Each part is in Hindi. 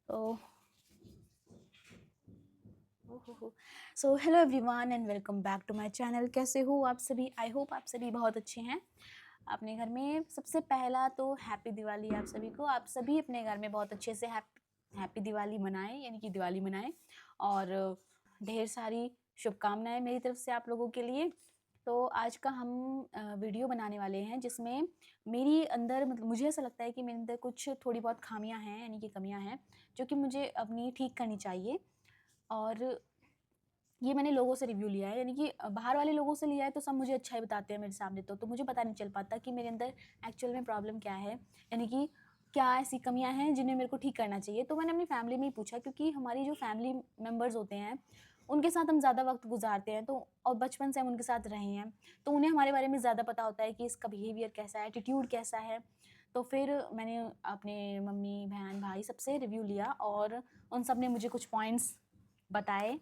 तो so hello everyone and welcome back to my channel. कैसे हो आप सभी? आई होप आप सभी बहुत अच्छे हैं अपने घर में। सबसे पहला तो हैप्पी दिवाली आप सभी को। आप सभी अपने घर में बहुत अच्छे से हैप्पी दिवाली मनाएं, यानी कि दिवाली मनाएं, और ढेर सारी शुभकामनाएं मेरी तरफ से आप लोगों के लिए। तो आज का हम वीडियो बनाने वाले हैं जिसमें मेरी अंदर, मतलब मुझे ऐसा लगता है कि मेरे अंदर कुछ थोड़ी बहुत खामियां हैं, यानी कि कमियां हैं, जो कि मुझे अपनी ठीक करनी चाहिए। और ये मैंने लोगों से रिव्यू लिया है, यानी कि बाहर वाले लोगों से लिया है, तो सब मुझे अच्छा ही बताते हैं मेरे सामने। तो मुझे पता नहीं चल पाता कि मेरे अंदर एक्चुअल में प्रॉब्लम क्या है, यानी कि क्या ऐसी कमियां हैं जिन्हें मेरे को ठीक करना चाहिए। तो मैंने अपनी फैमिली में ही पूछा, क्योंकि हमारी जो फैमिली मेम्बर्स होते हैं उनके साथ हम ज़्यादा वक्त गुजारते हैं, तो और बचपन से हम उनके साथ रहे हैं, तो उन्हें हमारे बारे में ज़्यादा पता होता है कि इसका बिहेवियर कैसा है, एटीट्यूड कैसा है। तो फिर मैंने अपने मम्मी बहन भाई सबसे रिव्यू लिया, और उन सब ने मुझे कुछ पॉइंट्स बताए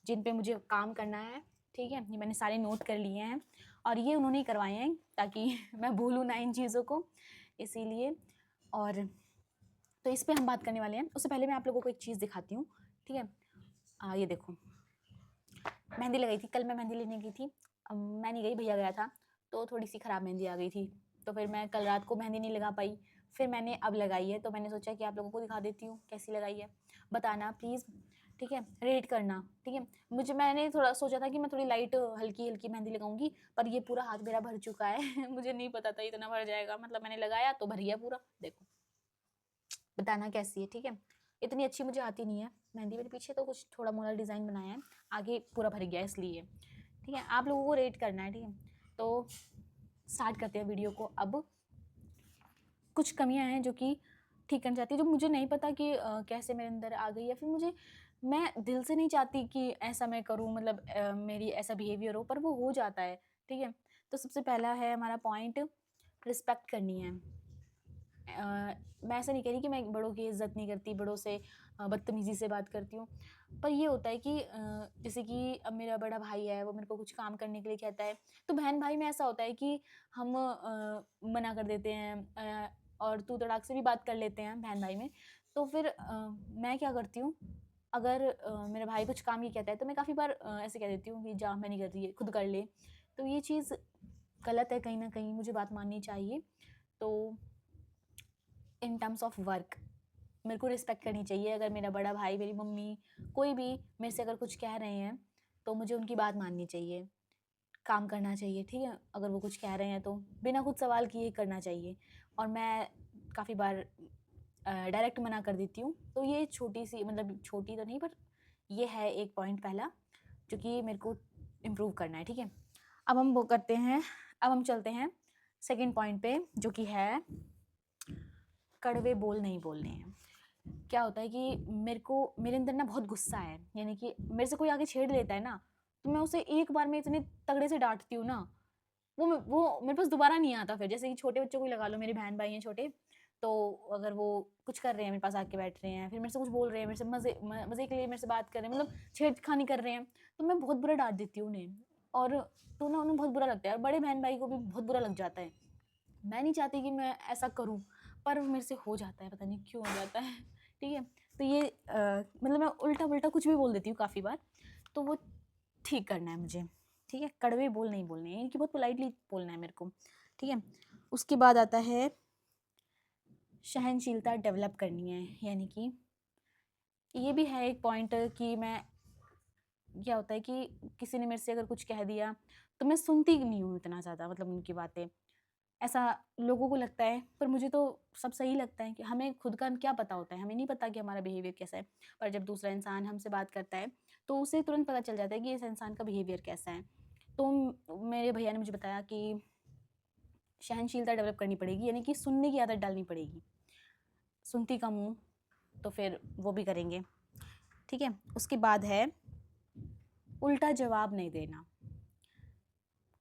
जिन पे मुझे काम करना है। ठीक है, ये मैंने सारे नोट कर लिए हैं, और ये उन्होंने ही करवाए हैं ताकि मैं भूलूँ ना इन चीज़ों को, इसीलिए। और तो इस पे हम बात करने वाले हैं। उससे पहले मैं आप लोगों को एक चीज़ दिखाती हूँ। ठीक है, ये देखो, मेहंदी लगाई थी कल, मैं मेहंदी लेने गई थी। मैं नहीं गई, भैया गया था, तो थोड़ी सी ख़राब मेहंदी आ गई थी, तो फिर मैं कल रात को मेहंदी नहीं लगा पाई। फिर मैंने अब लगाई है, तो मैंने सोचा कि आप लोगों को दिखा देती हूँ कैसी लगाई है, बताना प्लीज़। ठीक है, रेट करना। ठीक है, मैंने थोड़ा सोचा था कि मैं थोड़ी लाइट हल्की हल्की मेहंदी लगाऊंगी, पर ये पूरा हाथ मेरा भर चुका है मुझे नहीं पता था इतना भर जाएगा, मतलब मैंने लगाया तो भर गया पूरा। देखो, बताना कैसी है। ठीक है, इतनी अच्छी मुझे आती नहीं है मेहंदी। मेरे पीछे तो कुछ थोड़ा मोड़ा डिज़ाइन बनाया है, आगे पूरा भर गया इसलिए। ठीक है, आप लोगों को रेट करना है। ठीक है, तो स्टार्ट करते हैं वीडियो को अब। कुछ कमियां हैं जो कि ठीक करना चाहती है, जो मुझे नहीं पता कि कैसे मेरे अंदर आ गई, या फिर मुझे, मैं दिल से नहीं चाहती कि ऐसा मैं करूं, मतलब मेरी ऐसा बिहेवियर हो, पर वो हो जाता है। ठीक है, तो सबसे पहला है हमारा पॉइंट, रिस्पेक्ट करनी है। मैं ऐसा नहीं कह रही कि मैं बड़ों की इज़्ज़त नहीं करती, बड़ों से बदतमीज़ी से बात करती हूँ। पर ये होता है कि जैसे कि अब मेरा बड़ा भाई है, वो मेरे को कुछ काम करने के लिए कहता है, तो बहन-भाई में ऐसा होता है कि हम मना कर देते हैं, और तू तड़ाक से भी बात कर लेते हैं बहन-भाई में। तो फिर मैं क्या करती हूँ, अगर मेरा भाई कुछ काम ये कहता है, तो मैं काफ़ी बार ऐसे कह देती हूँ कि जा, मैं नहीं कर रही है, खुद कर ले। तो ये चीज़ गलत है कहीं न कहीं, मुझे बात माननी चाहिए। तो इन टर्म्स ऑफ वर्क मेरे को रिस्पेक्ट करनी चाहिए। अगर मेरा बड़ा भाई, मेरी मम्मी, कोई भी मेरे से अगर कुछ कह रहे हैं, तो मुझे उनकी बात माननी चाहिए, काम करना चाहिए। ठीक है, अगर वो कुछ कह रहे हैं तो बिना कुछ सवाल किए करना चाहिए। और मैं काफ़ी बार डायरेक्ट मना कर देती हूँ। तो ये छोटी सी, मतलब छोटी तो नहीं, पर ये है एक पॉइंट पहला जो कि मेरे को इम्प्रूव करना है। ठीक है, अब हम वो करते हैं, अब हम चलते हैं सेकंड पॉइंट पे, जो कि है कड़वे बोल नहीं बोलने हैं। क्या होता है कि मेरे अंदर ना बहुत गुस्सा है, यानी कि मेरे से कोई आगे छेड़ लेता है ना, तो मैं उसे एक बार में इतने तगड़े से डांटती हूँ ना, वो मेरे पास दोबारा नहीं आता। फिर जैसे कि छोटे बच्चों को ही लगा लो, मेरे बहन भाई हैं छोटे, तो अगर वो कुछ कर रहे हैं, मेरे पास आके बैठ रहे हैं, फिर मेरे से कुछ बोल रहे हैं, मेरे से मज़े के लिए मेरे से बात कर रहे हैं, मतलब छेड़खानी कर रहे हैं, तो मैं बहुत बुरा डांट देती हूँ उन्हें। और तो ना उन्हें बहुत बुरा लगता है, और बड़े बहन भाई को भी बहुत बुरा लग जाता है। मैं नहीं चाहती कि मैं ऐसा करूँ, पर मेरे से हो जाता है, पता नहीं क्यों हो जाता है ठीक है, तो ये मतलब मैं उल्टा-पुल्टा कुछ भी बोल देती हूँ काफ़ी बार, तो वो ठीक करना है मुझे। ठीक है, कड़वे बोल नहीं बोलने हैं, इनकी बहुत पोलाइटली बोलना है मेरे को। ठीक है, उसके बाद आता है सहनशीलता डेवलप करनी है, यानी कि ये भी है एक पॉइंट कि मैं, क्या होता है कि किसी ने मेरे से अगर कुछ कह दिया, तो मैं सुनती नहीं हूँ इतना ज़्यादा, मतलब उनकी बातें। ऐसा लोगों को लगता है, पर मुझे तो सब सही लगता है कि हमें खुद का क्या पता होता है, हमें नहीं पता कि हमारा बिहेवियर कैसा है। पर जब दूसरा इंसान हमसे बात करता है, तो उसे तुरंत पता चल जाता है कि इस इंसान का बिहेवियर कैसा है। तो मेरे भैया ने मुझे बताया कि सहनशीलता डेवलप करनी पड़ेगी, यानी कि सुनने की आदत डालनी पड़ेगी। सुनती कम हूँ, तो फिर वो भी करेंगे। ठीक है, उसके बाद है उल्टा जवाब नहीं देना।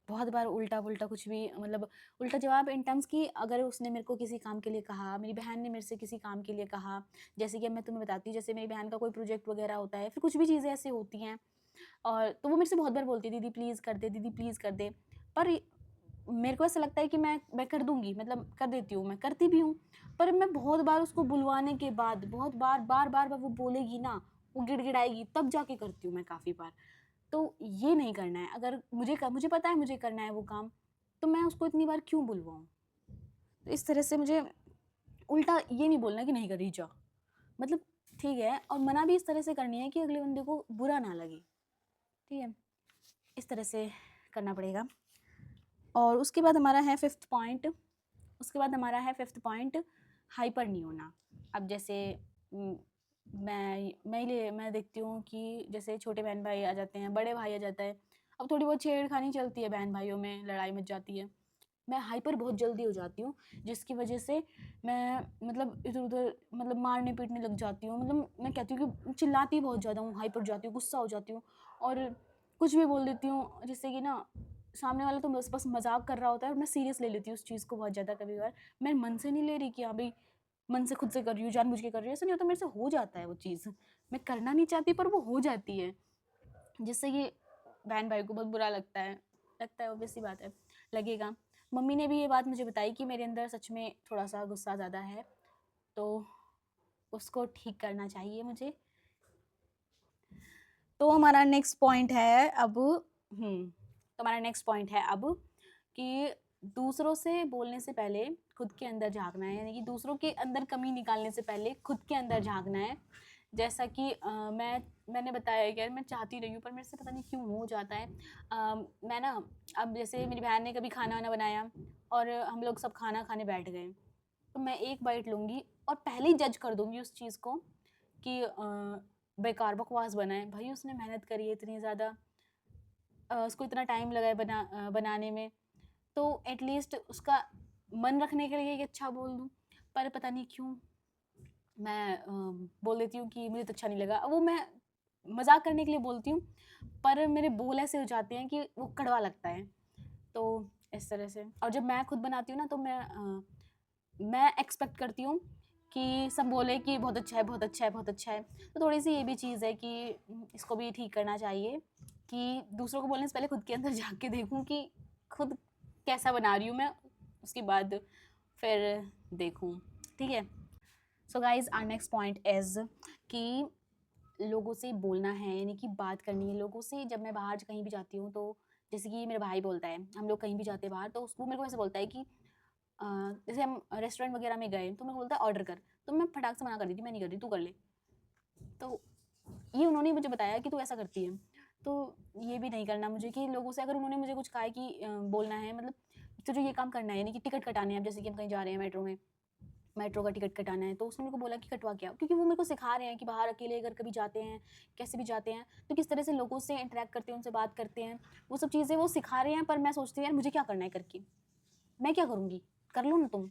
बहुत बार उल्टा-पुल्टा कुछ भी, मतलब उल्टा जवाब इन टर्म्स कि अगर उसने मेरे को किसी काम के लिए कहा, मेरी बहन ने मेरे से किसी काम के लिए कहा, जैसे कि अब मैं तुम्हें बताती हूँ, जैसे मेरी बहन का कोई प्रोजेक्ट वगैरह होता है, फिर कुछ भी चीज़ें ऐसी होती हैं, और तो वो मेरे से बहुत बार बोलती है, दीदी प्लीज़ कर दे, दीदी प्लीज़ कर दे। पर मेरे को ऐसा लगता है कि मैं कर दूँगी, मतलब कर देती हूँ, मैं करती भी हूँ। पर मैं बहुत बार उसको बुलवाने के बाद, बहुत बार वो बोलेगी ना, वो गिड़गिड़ाएगी, तब जाके करती हूँ मैं काफ़ी बार। तो ये नहीं करना है। अगर मुझे पता है मुझे करना है वो काम, तो मैं उसको इतनी बार क्यों बुलवाऊँ? तो इस तरह से मुझे उल्टा ये नहीं बोलना कि नहीं करी जा, मतलब ठीक है, और मना भी इस तरह से करनी है कि अगले बंदे को बुरा ना लगे, ठीक है? इस तरह से करना पड़ेगा। और उसके बाद हमारा है फिफ्थ पॉइंट, हाइपर नहीं होना। अब जैसे मैं देखती हूँ कि जैसे छोटे बहन भाई आ जाते हैं, बड़े भाई आ जाता है, अब थोड़ी बहुत छेड़खानी चलती है, बहन भाइयों में लड़ाई मच जाती है, मैं हाइपर बहुत जल्दी हो जाती हूँ, जिसकी वजह से मैं मतलब इधर उधर मतलब मारने पीटने लग जाती हूँ। मतलब मैं कहती हूँ कि चिल्लाती बहुत ज़्यादा हूँ, हाइपर हो जाती हूँ, गुस्सा हो जाती हूँ, और कुछ भी बोल देती हूँ, जिससे कि ना सामने वाला तो बस मजाक कर रहा होता है और मैं सीरियस ले लेती हूँ उस चीज़ को बहुत ज़्यादा। कभी कभार मैं मन से नहीं ले रही कि हाँ भाई मन से खुद से कर रही हूँ, जानबूझ के कर रही हूँ, ऐसा नहीं होता, मेरे से हो जाता है वो चीज़, मैं करना नहीं चाहती पर वो हो जाती है, जिससे कि बहन भाई को बहुत बुरा लगता है ऑब्वियस सी बात है, लगेगा। मम्मी ने भी ये बात मुझे बताई कि मेरे अंदर सच में थोड़ा सा गुस्सा ज़्यादा है, तो उसको ठीक करना चाहिए मुझे। तो हमारा नेक्स्ट पॉइंट है अब तो हमारा नेक्स्ट पॉइंट है अब कि दूसरों से बोलने से पहले खुद के अंदर झांकना है, यानी कि दूसरों के अंदर कमी निकालने से पहले खुद के अंदर झांकना है। जैसा कि मैंने बताया कि यार मैं चाहती नहीं हूँ पर मेरे से पता नहीं क्यों हो जाता है। मैं ना, अब जैसे मेरी बहन ने कभी खाना वाना बनाया और हम लोग सब खाना खाने बैठ गए, तो मैं एक बाइट लूँगी और पहले ही जज कर दूँगी उस चीज़ को कि बेकार बकवास बना है। भाई उसने मेहनत करी है इतनी ज़्यादा, उसको इतना टाइम लगा है बनाने में, तो एटलीस्ट उसका मन रखने के लिए एक अच्छा बोल दूँ। पर पता नहीं क्यों मैं बोल देती हूँ कि मुझे तो अच्छा नहीं लगा। वो मैं मज़ाक करने के लिए बोलती हूँ, पर मेरे बोल ऐसे हो जाते हैं कि वो कड़वा लगता है। तो इस तरह से, और जब मैं खुद बनाती हूँ ना तो मैं एक्सपेक्ट करती हूँ कि सब बोले कि बहुत अच्छा है, बहुत अच्छा है, बहुत अच्छा है। तो थोड़ी-सी ये भी चीज़ है कि इसको भी ठीक करना चाहिए कि दूसरों को बोलने से पहले खुद के अंदर झाँक के देखूँ कि खुद कैसा बना रही हूँ मैं, उसके बाद फिर देखूँ, ठीक है? So guys our next point is कि लोगों से बोलना है, यानी कि बात करनी है लोगों से। जब मैं बाहर कहीं भी जाती हूँ तो जैसे कि मेरा भाई बोलता है, हम लोग कहीं भी जाते हैं बाहर तो उसको मेरे को ऐसे बोलता है कि अ, जैसे हम रेस्टोरेंट वगैरह में गए तो मेरे को बोलता है ऑर्डर कर, तो मैं फटाक से मना कर दी थी, मैं नहीं कर रही, तू कर ले। तो ये उन्होंने मुझे बताया कि तू ऐसा करती है, तो ये भी नहीं करना मुझे कि लोगों से अगर उन्होंने मुझे कुछ कहा है कि बोलना है, मतलब तुझे ये काम करना है, यानी कि टिकट कटाने हैं। अब जैसे कि हम कहीं जा रहे हैं मेट्रो में, मेट्रो का टिकट कटाना है, तो उसने मेरे को बोला कि कटवा के आओ, क्योंकि वो मेरे को सिखा रहे हैं कि बाहर अकेले अगर कभी जाते हैं, कैसे भी जाते हैं, तो किस तरह से लोगों से इंटरेक्ट करते हैं, उनसे बात करते हैं, वो सब चीज़ें वो सिखा रहे हैं। पर मैं सोचती हूँ यार मुझे क्या करना है करके, मैं क्या करूँगी, कर लो ना तुम।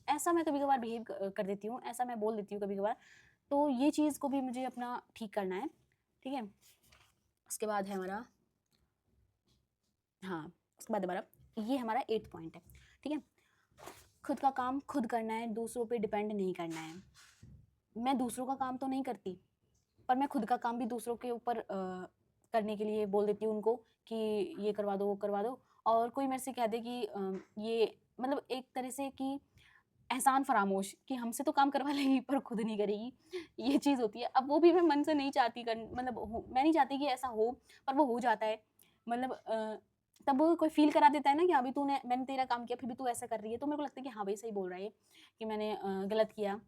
ऐसा मैं कभी कभार बिहेव कर देती हूँ, ऐसा मैं बोल देती हूँ कभी कभार। तो ये चीज़ को भी मुझे अपना ठीक करना है, ठीक है? उसके बाद है हमारा, हाँ, उसके बाद हमारा ये हमारा 8th पॉइंट है, ठीक है? खुद का काम खुद करना है, दूसरों पे डिपेंड नहीं करना है। मैं दूसरों का काम तो नहीं करती, पर मैं खुद का काम भी दूसरों के ऊपर करने के लिए बोल देती हूँ उनको कि ये करवा दो, वो करवा दो। और कोई मेरे से कह दे कि ये मतलब एक तरह से कि एहसान फरामोश कि हमसे तो काम करवा लेगी पर खुद नहीं करेगी, ये चीज़ होती है। अब वो भी मैं मन से नहीं चाहती मतलब मैं नहीं चाहती कि ऐसा हो, पर वो हो जाता है। मतलब तब वो कोई फ़ील करा देता है ना कि अभी मैंने तेरा काम किया फिर भी तू ऐसा कर रही है, तो मेरे को लगता है कि हाँ भाई सही बोल रहा है ये, कि मैंने गलत किया।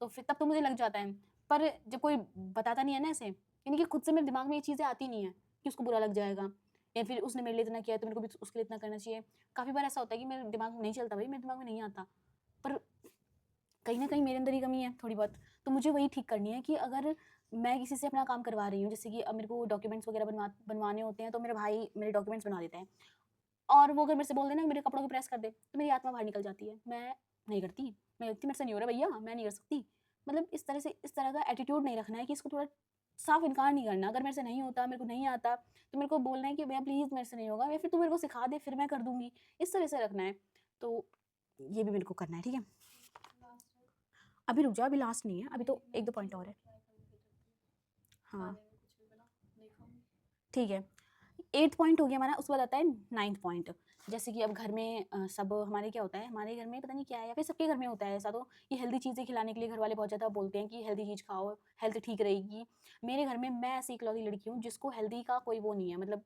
तो फिर तब तो मुझे लग जाता है। पर जब कोई बताता नहीं है ना ऐसे, यानी कि खुद से मेरे दिमाग में ये चीज़ें आती नहीं है कि उसको बुरा लग जाएगा, या फिर उसने मेरे लिए इतना किया है तो मेरे को भी उसके लिए इतना करना चाहिए। काफ़ी बार ऐसा होता है कि मेरे दिमाग में नहीं चलता भाई, मेरे दिमाग में नहीं आता। पर कहीं न कहीं मेरे अंदर ही कमी है थोड़ी बहुत, तो मुझे वही ठीक करनी है कि अगर मैं किसी से अपना काम करवा रही हूँ, जैसे कि अब मेरे को डॉक्यूमेंट्स वगैरह बनवाने होते हैं, तो मेरा भाई मेरे डॉक्यूमेंट्स बना देता है, और वो अगर मेरे से बोल देना मेरे कपड़ों को प्रेस कर दे, तो मेरी आत्मा बाहर निकल जाती है। मैं नहीं करती, मैं कहती मेरे से नहीं हो रहा भैया, मैं नहीं कर सकती। मतलब इस तरह का एटीट्यूड नहीं रखना है कि इसको थोड़ा साफ इनकार नहीं करना। अगर मेरे से नहीं होता, मेरे को नहीं आता, तो मेरे को बोलना है कि भैया प्लीज़ मेरे से नहीं होगा, या फिर तू मेरे को सिखा दे फिर मैं कर दूँगी। इस तरह से रखना है। तो ये भी मेरे को करना है, ठीक है? अभी रुक जाओ, अभी लास्ट नहीं है, अभी तो 1-2 पॉइंट और है। हाँ, ठीक है। 8th पॉइंट हो गया हमारा। उसके बाद आता है 9th पॉइंट। जैसे कि अब घर में सब हमारे क्या होता है, हमारे घर में पता नहीं क्या है या फिर सबके घर में होता है ऐसा, तो ये हेल्दी चीज़ें खिलाने के लिए घर वाले बहुत ज़्यादा बोलते हैं कि हेल्दी चीज़ खाओ, हेल्थ ठीक रहेगी। मेरे घर में मैं ऐसी इकलौती लड़की हूँ जिसको हेल्दी का कोई वो नहीं है, मतलब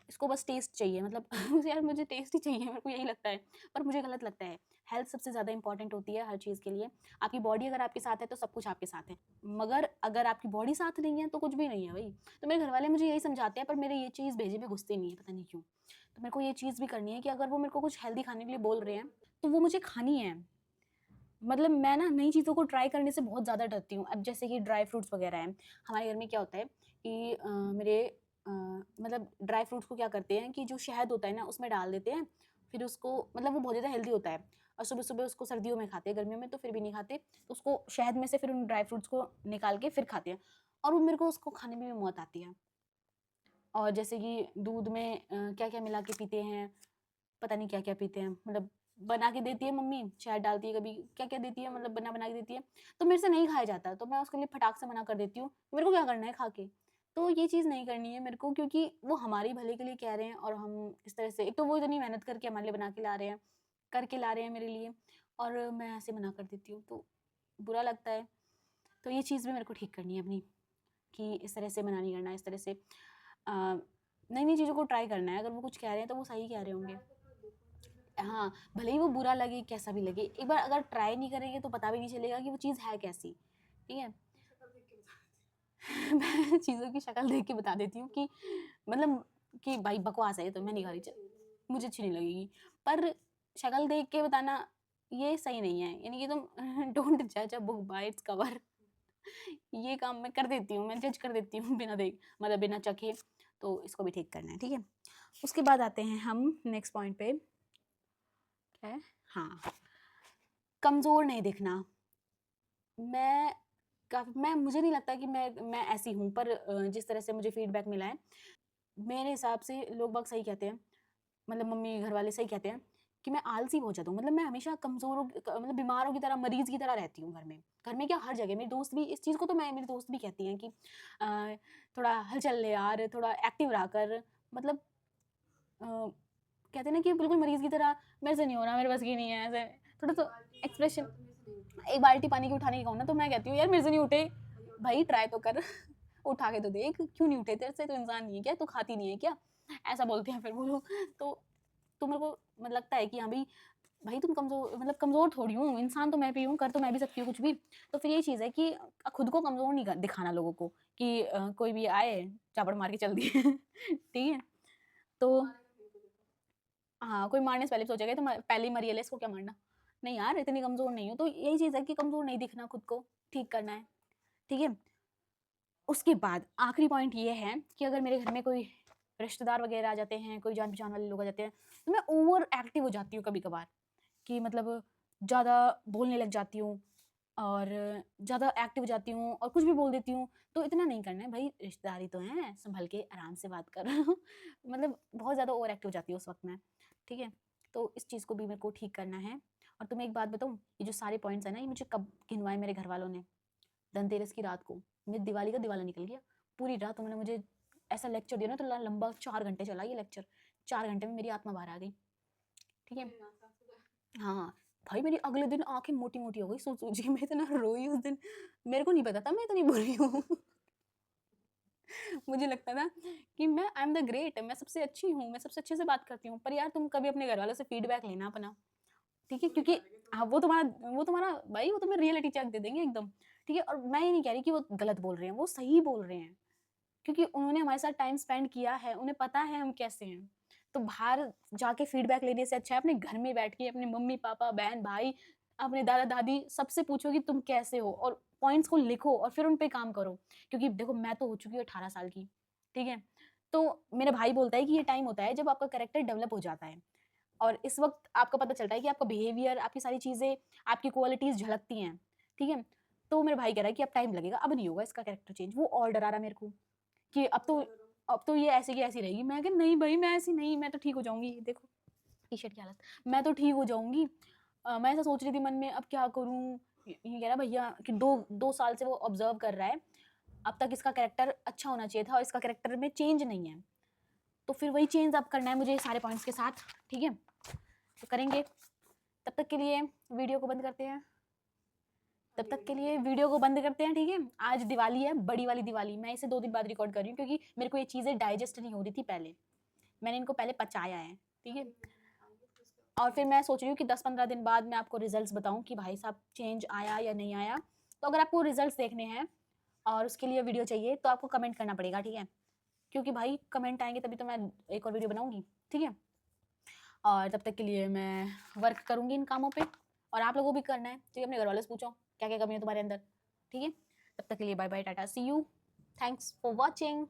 इसको बस टेस्ट चाहिए, मतलब यार मुझे टेस्ट ही चाहिए, मेरे को यही लगता है, पर मुझे गलत लगता है। हेल्थ सबसे ज़्यादा इंपॉर्टेंट होती है हर चीज़ के लिए। आपकी बॉडी अगर आपके साथ है तो सब कुछ आपके साथ है, मगर अगर आपकी बॉडी साथ नहीं है तो कुछ भी नहीं है भाई। तो मेरे घर वाले मुझे यही समझाते हैं, पर मेरे ये चीज़ भेजे में घुसती नहीं है, पता नहीं क्यों। तो मेरे को ये चीज़ भी करनी है कि अगर वो मेरे को कुछ हेल्दी खाने के लिए बोल रहे हैं तो वो मुझे खानी है। मतलब मैं ना नई चीज़ों को ट्राई करने से बहुत ज़्यादा डरती हूँ। अब जैसे कि ड्राई फ्रूट्स वगैरह हैं, हमारे घर में क्या होता है कि मेरे मतलब ड्राई फ्रूट्स को क्या करते हैं कि जो शहद होता है ना उसमें डाल देते हैं, फिर उसको, मतलब वो बहुत ज़्यादा हेल्दी होता है, और सुबह-सुबह उसको सर्दियों में खाते हैं, गर्मियों में तो फिर भी नहीं खाते। तो उसको शहद में से फिर उन ड्राई फ्रूट्स को निकाल के फिर खाते हैं, और वो मेरे को उसको खाने में भी मौत आती है। और जैसे कि दूध में क्या-क्या मिला के पीते हैं, पता नहीं क्या-क्या पीते हैं, मतलब बना के देती है मम्मी, शहद डालती है, कभी क्या-क्या देती है, मतलब बना-बना के देती है, तो मेरे से नहीं खाया जाता, तो मैं उसके लिए फटाक से मना कर देती हूँ, मेरे को क्या करना है खा के। तो ये चीज़ नहीं करनी है मेरे को, क्योंकि वो हमारे भले के लिए कह रहे हैं, और हम इस तरह से, एक तो वो इतनी मेहनत करके हमारे लिए बना के ला रहे हैं, करके ला रहे हैं मेरे लिए, और मैं ऐसे मना कर देती हूँ, तो बुरा लगता है। तो ये चीज़ भी मेरे को ठीक करनी है अपनी, कि इस तरह से मना नहीं करना है, इस तरह से नई-नई चीज़ों को ट्राई करना है। अगर वो कुछ कह रहे हैं तो वो सही कह रहे होंगे। हाँ, भले ही वो बुरा लगे, कैसा भी लगे, एक बार अगर ट्राई नहीं करेंगे तो पता भी नहीं चलेगा कि वो चीज़ है कैसी, ठीक है? मैं चीज़ों की शक्ल देख के बता देती हूँ कि मतलब कि भाई बकवास है ये तो, मैं नहीं खा रही, मुझे अच्छी नहीं लगेगी। पर शक्ल देख के बताना ये सही नहीं है, यानी कि तुम डोंट जज a book by its cover. ये काम मैं कर देती हूँ, मैं जज कर देती हूँ बिना देख, मतलब बिना चखे, तो इसको भी ठीक करना है, ठीक है? उसके बाद आते हैं हम नेक्स्ट पॉइंट पे, क्या है? हाँ, कमज़ोर नहीं दिखना। मैं मैं मुझे नहीं लगता कि मैं ऐसी हूँ, पर जिस तरह से मुझे फीडबैक मिला है, मेरे हिसाब से लोग बाग सही कहते हैं, मतलब मम्मी घर वाले सही कहते हैं कि मैं आलसी बहुत ज़्यादा हूँ। मतलब मैं हमेशा कमज़ोरों मतलब बीमारों की तरह, मरीज़ की तरह रहती हूँ घर में। घर में क्या, हर जगह। मेरी दोस्त भी इस चीज़ को, तो मैं, मेरी दोस्त भी कहती हैं कि थोड़ा हल-चल ले यार, थोड़ा एक्टिव रहा कर। मतलब कहते हैं ना कि बिल्कुल मरीज़ की तरह, मेरे से नहीं हो रहा, मेरे बस की नहीं है, ऐसे थोड़ा तो एक्सप्रेशन। एक बाल्टी पानी की उठाने की कहूँ ना, तो मैं कहती हूँ यार मेरे से नहीं उठे, भाई ट्राई तो कर। उठा के तो देख, क्यों नहीं उठे तेरे से, तो इंसान नहीं है क्या, तू खाती नहीं है क्या, ऐसा बोलते हैं फिर वो लोग। तो मेरे को मतलब लगता है कि हाँ भाई, भाई तुम कमज़ोर, मतलब कमज़ोर थोड़ी हूँ, इंसान तो मैं भी हूँ, कर तो मैं भी सकती हूँ कुछ भी। तो फिर यही चीज़ है कि खुद को कमज़ोर नहीं दिखाना लोगों को, कि कोई भी आए चापड़ मार के चल दिए। ठीक है? तो हाँ, कोई मारने से पहले सोचेगा, तो पहले ही मरी है, ले इसको क्या मारना। नहीं यार, इतनी कमज़ोर नहीं हूँ। तो यही चीज़ है कि कमज़ोर नहीं दिखना, खुद को ठीक करना है, ठीक है? उसके बाद आखिरी पॉइंट ये है कि अगर मेरे घर में कोई रिश्तेदार वगैरह आ जाते हैं, कोई जान-पहचान वाले लोग आ जाते हैं, तो मैं ओवर एक्टिव हो जाती हूँ कभी-कभार, कि मतलब ज़्यादा बोलने लग जाती हूँ, और ज़्यादा एक्टिव हो जाती हूँ, और कुछ भी बोल देती हूँ। तो इतना नहीं करना है भाई, रिश्तेदारी तो हैं, सँभल के आराम से बात कर। मतलब बहुत ज़्यादा ओवर एक्टिव हो जाती हूँ उस वक़्त मैं, ठीक है? तो इस चीज़ को भी मेरे को ठीक करना है। और तुम्हें एक बात बताऊँ, ये जो सारे पॉइंट्स हैं ना, ये मुझे कब गिनवाए मेरे घरवालों ने? धनतेरस की रात को। मेरी दिवाली का दिवाला निकल गया। पूरी रात उन्होंने मुझे ऐसा लेक्चर दिया ना, तो लंबा 4 घंटे चला ये लेक्चर। 4 घंटे में मेरी आत्मा बाहर आ गई, ठीक है? हाँ, भाई मेरी अगले दिन आँखें मोटी-मोटी हो गई सोच-सोच के, मैं इतना रोई उस दिन। मेरे को नहीं पता था मैं इतनी बुरी हूँ। मुझे लगता था कि मैं आई एम द ग्रेट, मैं सबसे अच्छी हूँ, मैं सबसे अच्छे से बात करती हूँ। पर यार तुम कभी अपने घरवालों से फीडबैक लेना अपना, ठीक है? क्योंकि हाँ, वो तुम्हारा भाई, वो तुम्हें रियलिटी चेक दे देंगे एकदम, ठीक है? और मैं ये नहीं कह रही कि वो गलत बोल रहे हैं, वो सही बोल रहे हैं। क्योंकि उन्होंने हमारे साथ टाइम स्पेंड किया है, उन्हें पता है हम कैसे हैं। तो बाहर जाके फीडबैक लेने से अच्छा है अपने घर में बैठ के अपने मम्मी-पापा, बहन-भाई, अपने दादा-दादी सबसे पूछो कि तुम कैसे हो, और पॉइंट्स को लिखो और फिर उन पे काम करो। क्योंकि देखो मैं तो हो चुकी हूँ 18 साल की, ठीक है? तो मेरा भाई बोलता है कि ये टाइम होता है जब आपका कैरेक्टर डेवलप हो जाता है, और इस वक़्त आपको पता चलता है कि आपका बिहेवियर, आपकी सारी चीज़ें, आपकी क्वालिटीज़ झलकती हैं, ठीक है? तो मेरा भाई कह रहा है कि अब टाइम लगेगा, अब नहीं होगा इसका कैरेक्टर चेंज। वो और डरा रहा है मेरे को। कि अब तो ये ऐसी की ऐसी रहेगी। मैं कहा नहीं भई, मैं ऐसी नहीं, मैं तो ठीक हो जाऊँगी। देखो टी-शर्ट की हालत, मैं तो ठीक हो जाऊँगी। मैं ऐसा सोच रही थी मन में, अब क्या करूँ? ये कह रहा भैया कि 2 साल से वो ऑब्ज़र्व कर रहा है। अब तक इसका कैरेक्टर अच्छा होना चाहिए था और इसका कैरेक्टर में चेंज नहीं है। तो फिर वही चेंज अब करना है मुझे सारे पॉइंट्स के साथ, ठीक है, तो करेंगे। तब तक के लिए वीडियो को बंद करते हैं, ठीक है। आज दिवाली है, बड़ी वाली दिवाली। मैं इसे 2 दिन बाद रिकॉर्ड कर रही हूँ क्योंकि मेरे को ये चीज़ें डाइजेस्ट नहीं हो रही थी पहले, मैंने इनको पहले पचाया है, ठीक है। और फिर मैं सोच रही हूँ कि 10-15 दिन बाद मैं आपको रिजल्ट्स बताऊँ कि भाई साहब चेंज आया या नहीं आया। तो अगर आपको रिजल्ट्स देखने हैं और उसके लिए वीडियो चाहिए तो आपको कमेंट करना पड़ेगा, ठीक है, क्योंकि भाई कमेंट आएंगे तभी तो मैं एक और वीडियो बनाऊंगी, ठीक है। और तब तक के लिए मैं वर्क करूंगी इन कामों पे, और आप लोगों को भी करना है, ठीक है। अपने घर वालों से पूछो क्या क्या कमी है तुम्हारे अंदर, ठीक है। तब तक के लिए बाय बाय, टाटा, see you, thanks for watching.